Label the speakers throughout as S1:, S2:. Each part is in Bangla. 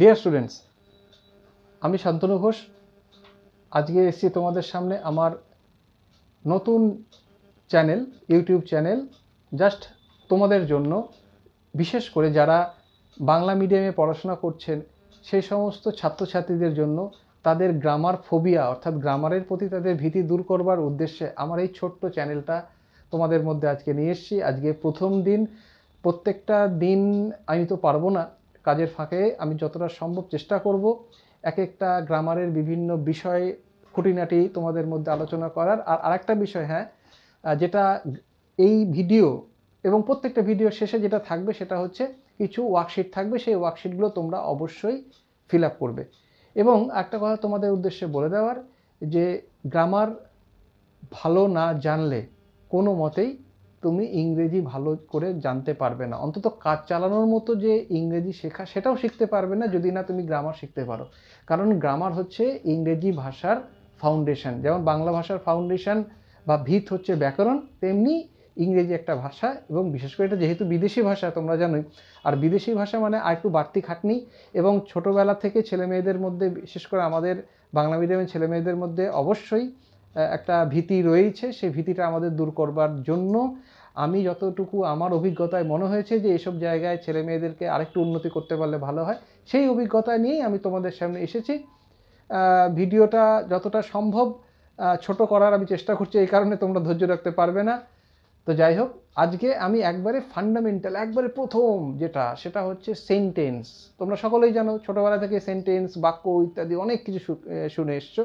S1: ডিয়ার স্টুডেন্টস, আমি শান্তনু ঘোষ আজকে এসেছি তোমাদের সামনে আমার নতুন চ্যানেল, ইউটিউব চ্যানেল জাস্ট তোমাদের জন্য, বিশেষ করে যারা বাংলা মিডিয়ামে পড়াশোনা করছেন সেই সমস্ত ছাত্রছাত্রীদের জন্য। তাদের গ্রামার ফোবিয়া অর্থাৎ গ্রামারের প্রতি তাদের ভীতি দূর করবার উদ্দেশ্যে আমার এই ছোট্ট চ্যানেলটা তোমাদের মধ্যে আজকে নিয়ে এসেছি। আজকে প্রথম দিন, প্রত্যেকটা দিন আমি তো পারবো না, কাজের ফাঁকে আমি যতটা সম্ভব চেষ্টা করব এক একটা গ্রামারের বিভিন্ন বিষয় খুঁটিনাটি তোমাদের মধ্যে আলোচনা করার। আর আরেকটা বিষয়, হ্যাঁ, যেটা এই ভিডিও এবং প্রত্যেকটা ভিডিও শেষে যেটা থাকবে সেটা হচ্ছে কিছু ওয়ার্কশিট থাকবে। সেই ওয়ার্কশিটগুলো তোমরা অবশ্যই ফিল আপ করবে। এবং একটা কথা তোমাদের উদ্দেশ্যে বলে দেওয়ার, যে গ্রামার ভালো না জানলে কোনো মতেই তুমি ইংরেজি ভালো করে জানতে পারবে না। অন্তত কাজ চালানোর মতো যে ইংরেজি শেখা, সেটাও শিখতে পারবে না যদি না তুমি গ্রামার শিখতে পারো। কারণ গ্রামার হচ্ছে ইংরেজি ভাষার ফাউন্ডেশন। যেমন বাংলা ভাষার ফাউন্ডেশন বা ভিত হচ্ছে ব্যাকরণ, তেমনি ইংরেজি একটা ভাষা, এবং বিশেষ করে এটা যেহেতু বিদেশি ভাষা তোমরা জানোই। আর বিদেশি ভাষা মানে আর একটু বাড়তি খাটনি, এবং ছোটোবেলা থেকে ছেলে মেয়েদের মধ্যে, বিশেষ করে আমাদের বাংলা মিডিয়ামের ছেলে মেয়েদের মধ্যে অবশ্যই একটা ভীতি রয়েছে। সেই ভীতিটা আমাদের দূর করবার জন্য আমি যতটুকু আমার অভিজ্ঞতায় মনে হয়েছে যে এসব জায়গায় ছেলে মেয়েদেরকে আরেকটু উন্নতি করতে পারলে ভালো হয়, সেই অভিজ্ঞতা নিয়েই আমি তোমাদের সামনে এসেছি। ভিডিওটা যতটা সম্ভব ছোট করার আমি চেষ্টা করছি, এই কারণে তোমরা ধৈর্য রাখতে পারবে না। তো যাই হোক, আজকে আমি একবারে ফান্ডামেন্টাল, একবারে প্রথম যেটা, সেটা হচ্ছে সেন্টেন্স। তোমরা সকলেই জানো, ছোটোবেলা থেকে সেন্টেন্স, বাক্য ইত্যাদি অনেক কিছু শুনে এসছো।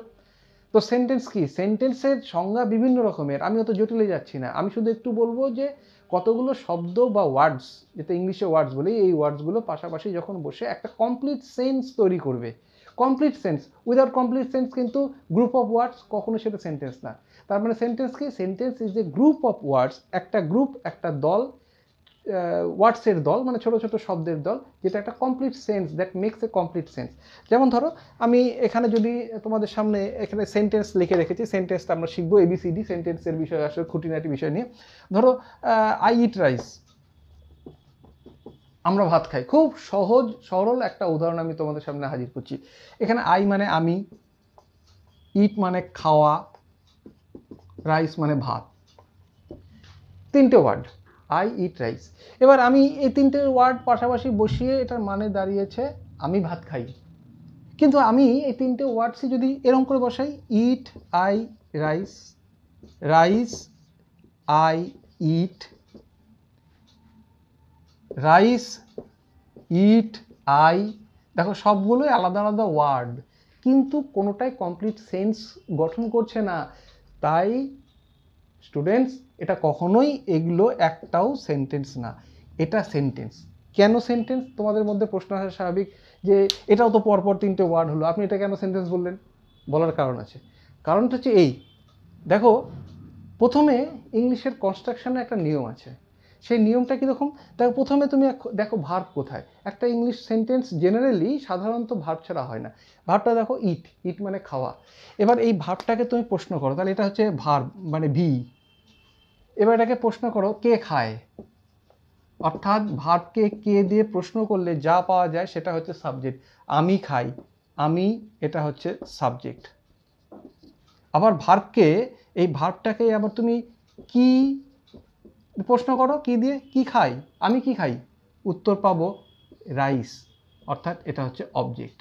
S1: তো সেন্টেন্স কি, সেন্টেন্সের সংজ্ঞা বিভিন্ন রকমের, আমি অত জটিলে যাচ্ছি না। আমি শুধু একটু বলবো যে কতগুলো শব্দ বা ওয়ার্ডস, যেটা ইংলিশে ওয়ার্ডস বলি, এই ওয়ার্ডসগুলো পাশাপাশি যখন বসে একটা কমপ্লিট সেন্স তৈরি করবে। Complete sense, without complete sense কিন্তু গ্রুপ অফ ওয়ার্ডস, কখনো সেটা সেন্টেন্স না। তার মানে সেন্টেন্স কি, sentence is a group of words, একটা গ্রুপ, একটা দল, ওয়ার্ডসের দল, মানে ছোট ছোট শব্দের দল, যেটা একটা complete sense, that makes a complete sense. যেমন ধরো, আমি এখানে যদি তোমাদের সামনে এখানে সেন্টেন্স লিখে রেখেছি, সেন্টেন্সটা আমরা শিখবো এবিসিডি সেন্টেন্সের বিষয়, আসলে খুঁটিনাটি বিষয় নিয়ে। ধরো, আই ইট রাইস, আমরা ভাত খাই। খুব সহজ সরল একটা উদাহরণ আমি তোমাদের সামনে হাজির করছি। এখানে আই মানে আমি, ইট মানে খাওয়া, রাইস মানে ভাত, তিনটে ওয়ার্ড, আই ইট রাইস। এবার আমি এই তিনটে ওয়ার্ড পাশাপাশি বসিয়ে এটার মানে দাঁড়িয়েছে আমি ভাত খাই। কিন্তু আমি এই তিনটে ওয়ার্ডসই যদি এরকম করে বসাই, it I rice, rice I eat, rice it I, দেখো সবগুলোই আলাদা আলাদা ওয়ার্ড, কিন্তু কোনোটাই কমপ্লিট সেন্স গঠন করছে না। তাই স্টুডেন্টস, এটা কখনোই, এগুলো একটাও সেন্টেন্স না, এটা সেন্টেন্স। কেন সেন্টেন্স, তোমাদের মধ্যে প্রশ্ন আসা স্বাভাবিক, যে এটাও তো পরপর তিনটে ওয়ার্ড হলো, আপনি এটা কেন সেন্টেন্স বললেন? বলার কারণ আছে। কারণটা হচ্ছে এই, দেখো, প্রথমে ইংলিশের কনস্ট্রাকশনে একটা নিয়ম আছে। সেই নিয়মটা কীরকম? দেখো, প্রথমে তুমি দেখো ভার্ব কোথায়। একটা ইংলিশ সেন্টেন্স জেনারেলি সাধারণত ভার্ব ছাড়া হয় না। ভার্বটা দেখো, ইট, ইট মানে খাওয়া। এবার এই ভার্বটাকে তুমি প্রশ্ন করো, তাহলে এটা হচ্ছে ভার্ব মানে ভি। এবার এটাকে প্রশ্ন করো, কে খায়, অর্থাৎ ভার্বকে কে দিয়ে প্রশ্ন করলে যা পাওয়া যায় সেটা হচ্ছে সাবজেক্ট। আমি খাই, আমি, এটা হচ্ছে সাবজেক্ট। আবার ভার্বকে, এই ভার্বটাকে আবার তুমি কি প্রশ্ন করো, কি দিয়ে, কি খাই, আমি কি খাই, উত্তর পাবো রাইস, অর্থাৎ এটা হচ্ছে অবজেক্ট।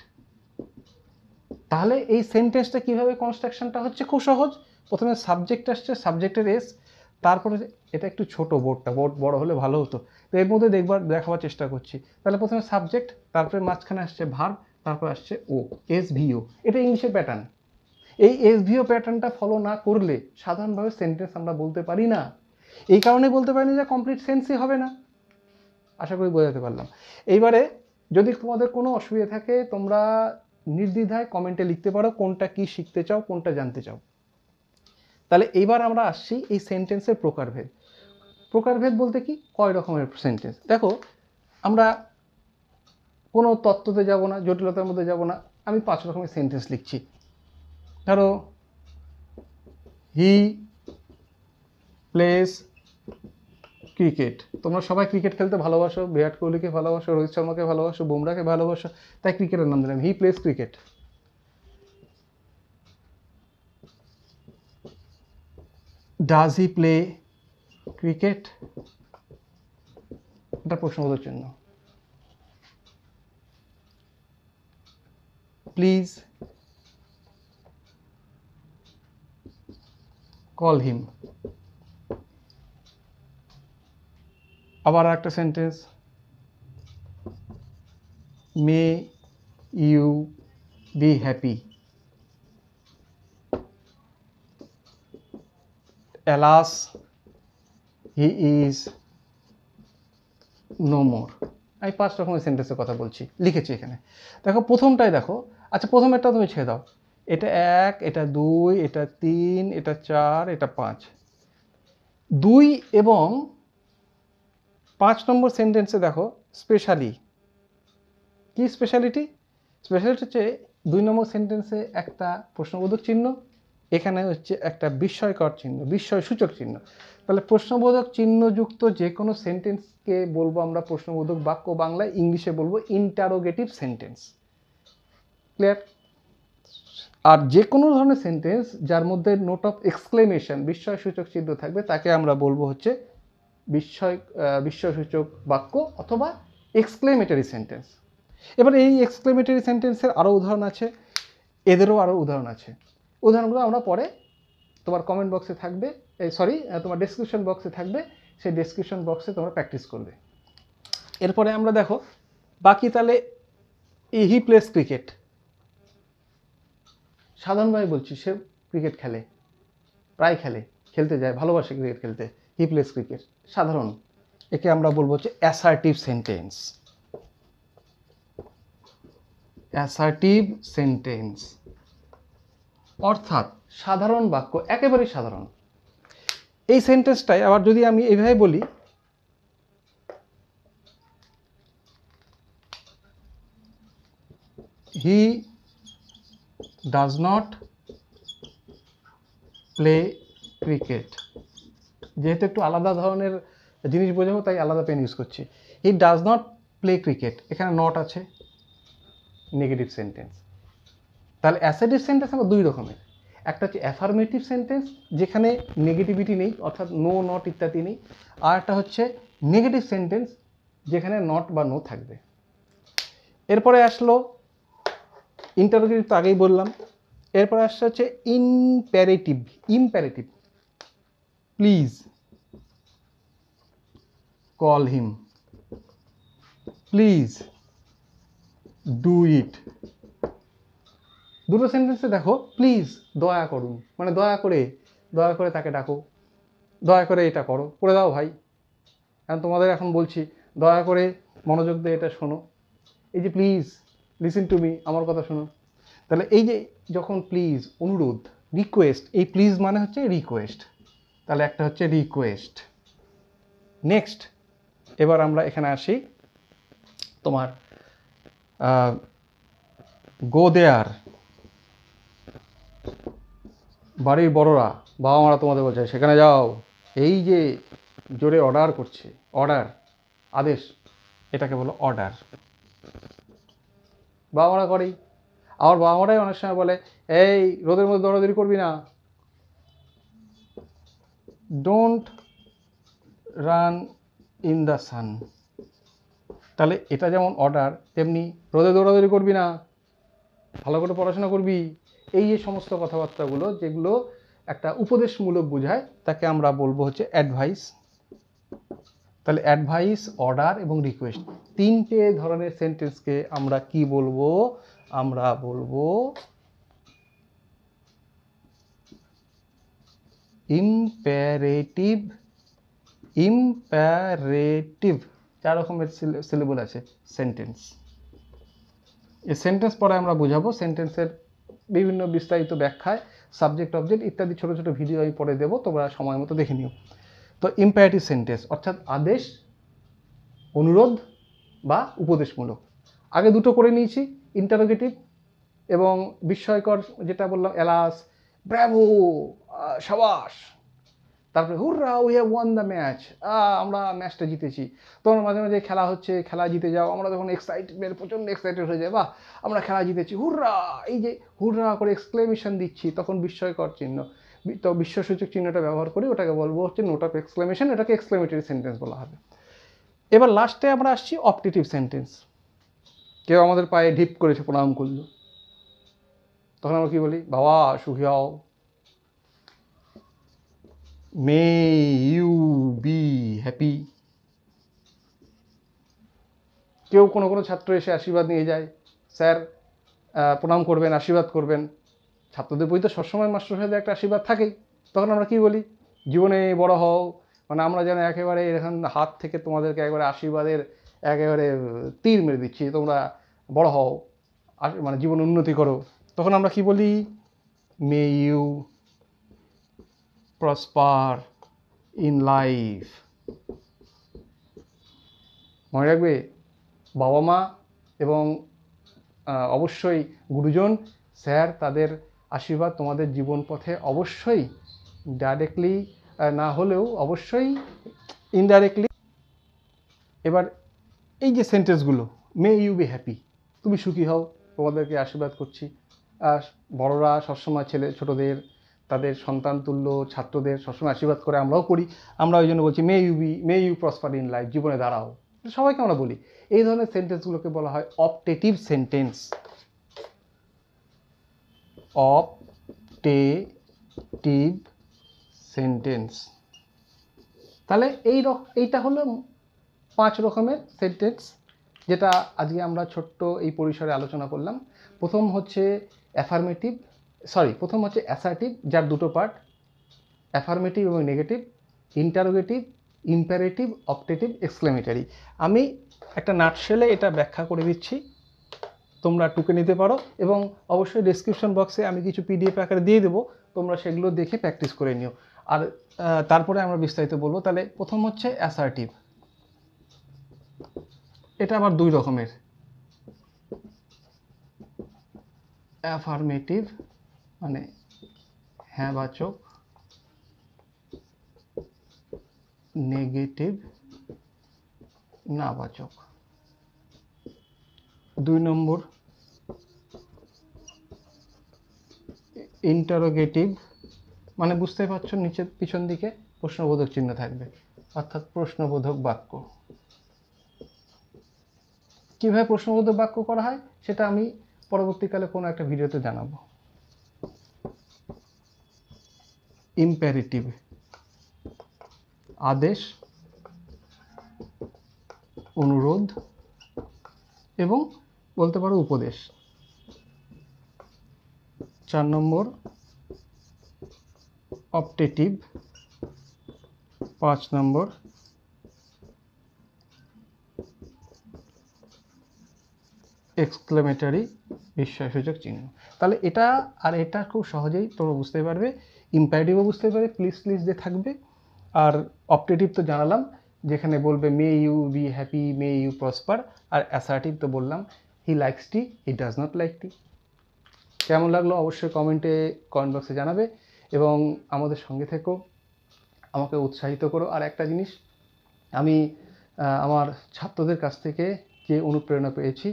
S1: তাহলে এই সেন্টেন্সটা কিভাবে কনস্ট্রাকশনটা হচ্ছে, খুব সহজ। প্রথমে সাবজেক্ট আসছে, সাবজেক্টের এস, তারপরে এটা একটু ছোট, বোর্ডটা বড় হলে ভালো হতো, তো এর মধ্যে দেখাবার চেষ্টা করছি। তাহলে প্রথমে সাবজেক্ট, তারপরে মাঝখানে আসছে ভার্ব, তারপর আসছে ও, এস ভিও। এটা ইংলিশের প্যাটার্ন। এই এস ভিও প্যাটার্নটা ফলো না করলে সাধারণভাবে সেন্টেন্স আমরা বলতে পারি না। এই কারণে বলতে পারি না যে কমপ্লিট সেন্সই হবে না। আশা করি বোঝাতে পারলাম। এইবারে যদি তোমাদের কোনো অসুবিধা থাকে, তোমরা নির্দ্বিধায় কমেন্টে লিখতে পারো কোনটা কি শিখতে চাও, কোনটা জানতে চাও। তাহলে এইবার আমরা আসছি এই সেন্টেন্সের প্রকারভেদ। প্রকারভেদ বলতে কি, কয় রকমের সেন্টেন্স। দেখো, আমরা কোনো তত্ত্বতে যাব না, জটিলতার মধ্যে যাব না, আমি 5 রকমের সেন্টেন্স লিখছি। ধরো, হি প্লেস ক্রিকেট, তোমরা সবাই ক্রিকেট খেলতে ভালোবাসো, বিরাট কোহলিকে ভালোবাসো, রোহিত শর্মাকে ভালোবাসো, বুমরাকে ভালোবাসো, তাই ক্রিকেটের নাম দিলাম, he plays cricket. Does he play cricket, এটা প্রশ্নবোধক চিহ্ন। Please call him. আবার একটা sentence, may you be happy. Alas he is no more. আমি 5 রকমের সেন্টেন্সের কথা বলছি, লিখেছি এখানে। দেখো প্রথমটাই দেখো, আচ্ছা প্রথমেরটা তুমি ছেড়ে দাও, এটা 1, এটা 2, এটা 3, এটা 4, এটা 5। 2 এবং 5 নম্বর সেন্টেন্সে দেখো স্পেশালি, কি স্পেশালিটি? স্পেশালিটি হচ্ছে 2 নম্বর সেন্টেন্সে একটা প্রশ্নবোধক চিহ্ন, এখানে হচ্ছে একটা বিস্ময়কর চিহ্ন, বিস্ময়সূচক চিহ্ন। তাহলে প্রশ্নবোধক চিহ্নযুক্ত যে কোনো সেন্টেন্সকে বলবো আমরা প্রশ্নবোধক বাক্য, বাংলায়, ইংলিশে বলবো ইন্টারোগেটিভ সেন্টেন্স। ক্লিয়ার? আর যে কোনো ধরনের সেন্টেন্স যার মধ্যে নোট অফ এক্সক্লেমেশন, বিস্ময়সূচক চিহ্ন থাকবে, তাকে আমরা বলবো হচ্ছে বিস্ময়সূচক বাক্য অথবা এক্সক্লেমেটরি সেন্টেন্স। এবার এই এক্সক্লেমেটরি সেন্টেন্সের আরও উদাহরণ আছে, এদেরও আরও উদাহরণ আছে। উদাহরণগুলো আমরা পরে তোমার কমেন্ট বক্সে থাকবে, তোমার ডেসক্রিপশন বক্সে থাকবে, সেই ডেসক্রিপশন বক্সে তোমরা প্র্যাকটিস করবে। এরপরে আমরা দেখো বাকি, তাহলে হি প্লেস ক্রিকেট, সাধারণভাবে বলছি সে ক্রিকেট খেলে, প্রায় খেলে, খেলতে যায়, ভালোবাসে ক্রিকেট খেলতে, হি প্লেস ক্রিকেট, সাধারণ। একে আমরা বলবো হচ্ছে অ্যাসার্টিভ সেন্টেন্স। অ্যাসার্টিভ সেন্টেন্স অর্থাৎ সাধারণ বাক্য, একেবারেই সাধারণ। এই সেন্টেন্সটাই আবার যদি আমি এইভাবে বলি, হি ডাজ নট প্লে ক্রিকেট, যেহেতু একটু আলাদা ধরনের জিনিস বোঝাবো তাই আলাদা পেন ইউজ করছি। হি ডাজ নট প্লে ক্রিকেট, এখানে নট আছে, নেগেটিভ সেন্টেন্স। তাহলে অ্যাসার্টিভ সেন্টেন্স আমরা 2 রকমের, একটা হচ্ছে অ্যাফার্মেটিভ সেন্টেন্স যেখানে নেগেটিভিটি নেই, অর্থাৎ নো, নট ইত্যাদি নেই, আর একটা হচ্ছে নেগেটিভ সেন্টেন্স যেখানে নট বা নো থাকবে। এরপরে আসলো ইন্টারোগেটিভ, তো আগেই বললাম। এরপরে আসছে হচ্ছে imperative. Imperative, please call him, please do it. দুটো সেন্টেন্সে দেখো প্লিজ, দয়া করুন, মানে দয়া করে তাকে ডাকো, দয়া করে এটা করো, করে দাও ভাই। কারণ তোমাদের এখন বলছি দয়া করে মনোযোগ দিয়ে এটা শোনো, এই যে প্লিজ লিসেন টু মি, আমার কথা শোনো। তাহলে এই যে যখন প্লিজ, অনুরোধ, রিকোয়েস্ট, এই প্লিজ মানে হচ্ছে রিকোয়েস্ট, তাহলে একটা হচ্ছে রিকোয়েস্ট। নেক্সট, এবার আমরা এখানে আসি, তোমার গো দেয়ার, বাড়ির বড়রা, বাবা মারা তোমাদের বলছে সেখানে যাও, এই যে জোরে অর্ডার করছে, অর্ডার, আদেশ, এটাকে বলো অর্ডার। বাবা মারা করেই, আবার বাবা মারাই অনেক সময় বলে এই রোদের মধ্যে দৌড়াদৌড়ি করবি না, don't run in the sun. তাহলে এটা যেমন অর্ডার, তেমনি রোদে দৌড়াদৌড়ি করবি না, ভালো করে পড়াশোনা করবি, এই যে সমস্ত কথাবার্তাগুলো যেগুলো একটা উপদেশমূলক বোঝায়, তাকে আমরা বলবো হচ্ছে অ্যাডভাইস। তাহলে অ্যাডভাইস, অর্ডার এবং রিকোয়েস্ট, 3টে ধরনের সেন্টেন্সকে আমরা কি বলবো? আমরা বলবো ইম্প্যারেটিভ। ইম্প্যারেটিভ 4 রকমের সিলেবল আছে সেন্টেন্স। এই সেন্টেন্স পরে আমরা বোঝাবো, সেন্টেন্সের বিভিন্ন বিস্তারিত ব্যাখ্যায় সাবজেক্ট, অবজেক্ট ইত্যাদি ছোট ছোট ভিডিও আমি পরে দেবো, তোমরা সময় মতো দেখে নিও। তো ইম্প্যারেটিভ সেন্টেন্স অর্থাৎ আদেশ, অনুরোধ বা উপদেশমূলক। আগে দুটো করে নিয়েছি, ইন্টারোগেটিভ এবং বিস্ময়কর যেটা বললাম, এলাস, ব্র্যাভো, সাবাস, তারপরে হুররা we have one the match, আমরা ম্যাচটা জিতেছি। তখন মাঝে মাঝে খেলা হচ্ছে, খেলা জিতে যাও, আমরা যখন এক্সাইটেড, প্রচণ্ড এক্সাইটেড হয়ে যায়, বাহ আমরা খেলা জিতেছি, হুররা, এই যে হুররা করে এক্সক্লেমেশন দিচ্ছি, তখন বিস্ময়কর চিহ্ন, তো বিস্ময়সূচক চিহ্নটা ব্যবহার করি, ওটাকে বলবো হচ্ছে নোট অফ এক্সক্লেমেশন, এটাকে এক্সক্লেমেটরি সেন্টেন্স বলা হবে। এবার লাস্টে আমরা আসছি অপটেটিভ সেন্টেন্স। কেউ আমাদের পায়ে ঢিপ করেছে, প্রণাম করলো, তখন আমরা কি বলি, বাবা সুখী হও, মে ইউ বি হ্যাপি। কেউ কোনো ছাত্র এসে আশীর্বাদ নিয়ে যায়, স্যার প্রণাম করবেন, আশীর্বাদ করবেন। ছাত্রদের বই তো সবসময় মাস্টার সাহেবের একটা আশীর্বাদ থাকেই, তখন আমরা কি বলি, জীবনে বড় হও, মানে আমরা যেন একেবারে এরকম হাত থেকে তোমাদেরকে একবারে আশীর্বাদের একেবারে তীর মেরে দিচ্ছি, তোমরা বড় হও, মানে জীবন উন্নতি করো। তখন আমরা কি বলি, may you prosper in life. মনে রাখবে, বাবা মা এবং অবশ্যই গুরুজন, স্যার, তাদের আশীর্বাদ তোমাদের জীবন পথে অবশ্যই ডাইরেক্টলি না হলেও অবশ্যই ইনডাইরেক্টলি। এবার এই যে সেন্টেন্সগুলো, মে ইউ বি হ্যাপি, তুমি সুখী হও, তোমাদেরকে আশীর্বাদ করছি। বড়রা সবসময় ছোটদের, তাদের সন্তান তুল্য ছাত্রদের সবসময় আশীর্বাদ করে, আমরাও করি। আমরা ওই জন্য বলছি may you prosper in life, জীবনে দাঁড়াও, সবাইকে আমরা বলি। এই ধরনের সেন্টেন্সগুলোকে বলা হয় অপটেটিভ সেন্টেন্স। Optative sentence. তাহলে এইটা হলো 5 রকমের সেন্টেন্স, যেটা আজকে আমরা ছোট্ট এই পরিসরে আলোচনা করলাম। প্রথম হচ্ছে অ্যাসার্টিভ, যার দুটো পার্ট, অ্যাফার্মেটিভ এবং negative, interrogative, imperative, optative, exclamatory. আমি একটা নাটশেলে এটা ব্যাখ্যা করে দিচ্ছি, তোমরা টুকে নিতে পারো, এবং অবশ্যই ডেসক্রিপশন বক্সে আমি কিছু পিডিএফ আকারে দিয়ে দেবো, তোমরা সেগুলো দেখে প্র্যাকটিস করে নিও। আর তারপরে আমরা বিস্তারিত বলবো। তাহলে প্রথম হচ্ছে অ্যাসার্টিভ, এটা আবার 2 রকমের, অ্যাফার্মেটিভ মানে হ্যাঁ বাচক, নেগেটিভ না বাচক। 2 নম্বর ইন্টারোগেটিভ, মানে বুঝতে পারছো, নিচে পিছন দিকে প্রশ্নবোধক চিহ্ন থাকবে, অর্থাৎ প্রশ্নবোধক বাক্য। কীভাবে প্রশ্নবোধক বাক্য করা হয় সেটা আমি পরবর্তীকালে কোনো একটা ভিডিওতে জানাবো। ইম্পারেটিভ, আদেশ, অনুরোধ এবং বলতে পারো উপদেশ। 4 নম্বর অপটেটিভ, 5 নম্বর এক্সক্লেমেটরি, বিস্ময়সূচক চিহ্ন। তাহলে এটা আর এটা খুব সহজেই তোমরা বুঝতে পারবে। ইম্পারেটিভও বুঝতে পারবে, প্লিজ দিয়ে থাকবে। আর অপটেটিভ তো জানালাম, যেখানে বলবে may you be happy, may you prosper. আর অ্যাসার্টিভ তো বললাম, he likes tea, he does not like tea. কেমন লাগলো অবশ্যই কমেন্ট বক্সে জানাবে, এবং আমাদের সঙ্গে থেকো, আমাকে উৎসাহিত করো। আর একটা জিনিস, আমি আমার ছাত্রদের কাছ থেকে যে অনুপ্রেরণা পেয়েছি,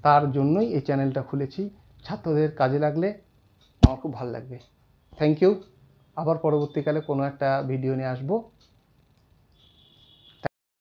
S1: তার জন্যই এই চ্যানেলটা খুলেছি। ছাত্রদের কাজে লাগলে আমার খুব ভালো লাগবে। Thank you. আবার পরবর্তীকালে কোনো একটা ভিডিও নিয়ে আসবো।